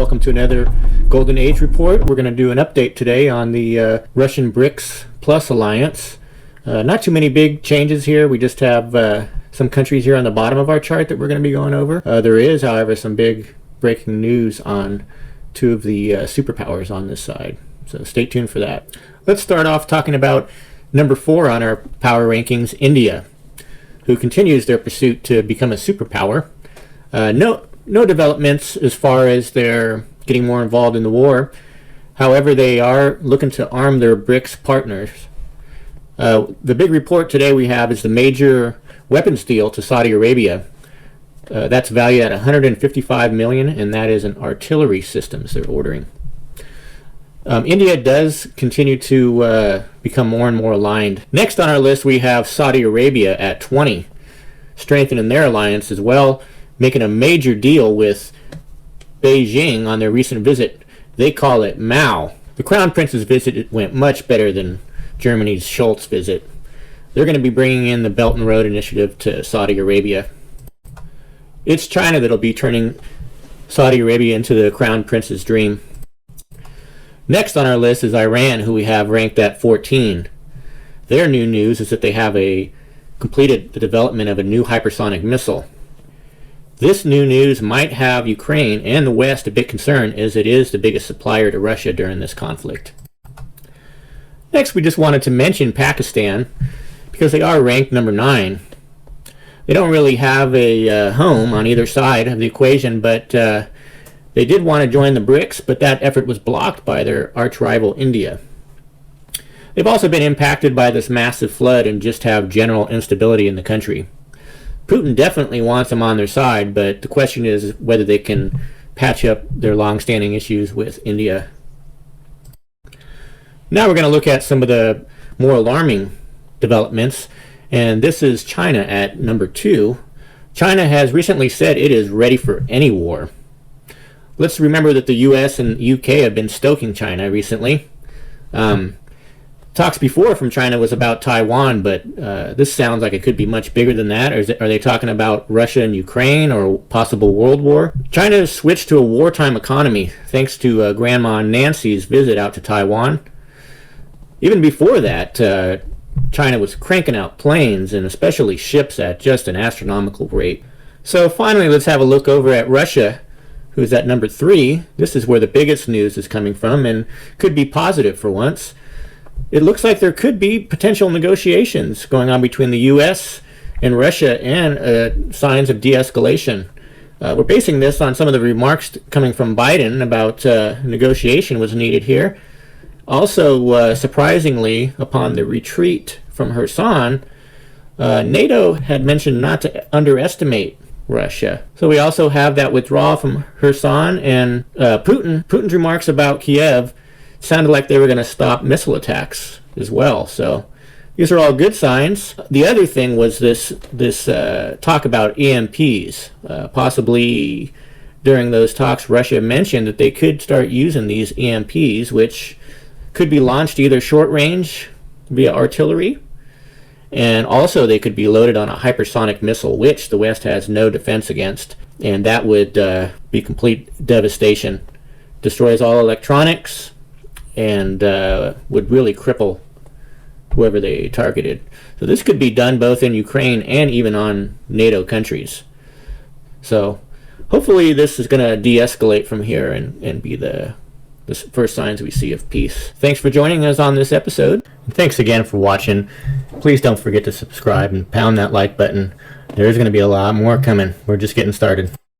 welcome to another Golden Age report. We're going to do an update today on the Russian BRICS Plus alliance. Not too many big changes here. We just have some countries here on the bottom of our chart that we're going to be going over. There is, however, some big breaking news on two of the superpowers on this side. So stay tuned for that. Let's start off talking about number 4 on our power rankings, India, who continues their pursuit to become a superpower. No developments as far as they're getting more involved in the war. However, they are looking to arm their BRICS partners. The big report today we have is the major weapons deal to Saudi Arabia. That's valued at $155 million, and that is an artillery systems they're ordering. India does continue to become more and more aligned. Next on our list we have Saudi Arabia at 20, strengthening their alliance as well, making a major deal with Beijing on their recent visit. They call it Mao. The Crown Prince's visit went much better than Germany's Scholz visit. They're going to be bringing in the Belt and Road Initiative to Saudi Arabia. It's China that'll be turning Saudi Arabia into the Crown Prince's dream. Next on our list is Iran, who we have ranked at 14. Their new news is that they have completed the development of a new hypersonic missile. This new news might have Ukraine and the West a bit concerned, as it is the biggest supplier to Russia during this conflict. Next, we just wanted to mention Pakistan, because they are ranked number 9. They don't really have a home on either side of the equation, but they did want to join the BRICS, but that effort was blocked by their arch-rival India. They've also been impacted by this massive flood and just have general instability in the country. Putin definitely wants them on their side, but the question is whether they can patch up their long-standing issues with India. Now we're going to look at some of the more alarming developments, and this is China at number 2. China has recently said it is ready for any war. Let's remember that the US and UK have been stoking China recently. Talks before from China was about Taiwan, but this sounds like it could be much bigger than that. Are they talking about Russia and Ukraine or possible world war? China has switched to a wartime economy thanks to Grandma Nancy's visit out to Taiwan. Even before that, China was cranking out planes and especially ships at just an astronomical rate. So finally, let's have a look over at Russia, who's at number 3. This is where the biggest news is coming from and could be positive for once. It looks like there could be potential negotiations going on between the US and Russia and signs of de-escalation. We're basing this on some of the remarks coming from Biden about negotiation was needed here. Also, surprisingly, upon the retreat from Kherson, NATO had mentioned not to underestimate Russia. So we also have that withdrawal from Kherson, and Putin's remarks about Kiev sounded like they were going to stop missile attacks as well. So these are all good signs. The other thing was this talk about EMPs. Possibly during those talks, Russia mentioned that they could start using these EMPs, which could be launched either short range via artillery, and also they could be loaded on a hypersonic missile, which the West has no defense against, and that would be complete devastation. Destroys all electronics and would really cripple whoever they targeted. So this could be done both in Ukraine and even on NATO countries. So hopefully this is going to de-escalate from here and be the first signs we see of peace. Thanks for joining us on this episode. And thanks again for watching. Please don't forget to subscribe and pound that like button. There's going to be a lot more coming. We're just getting started.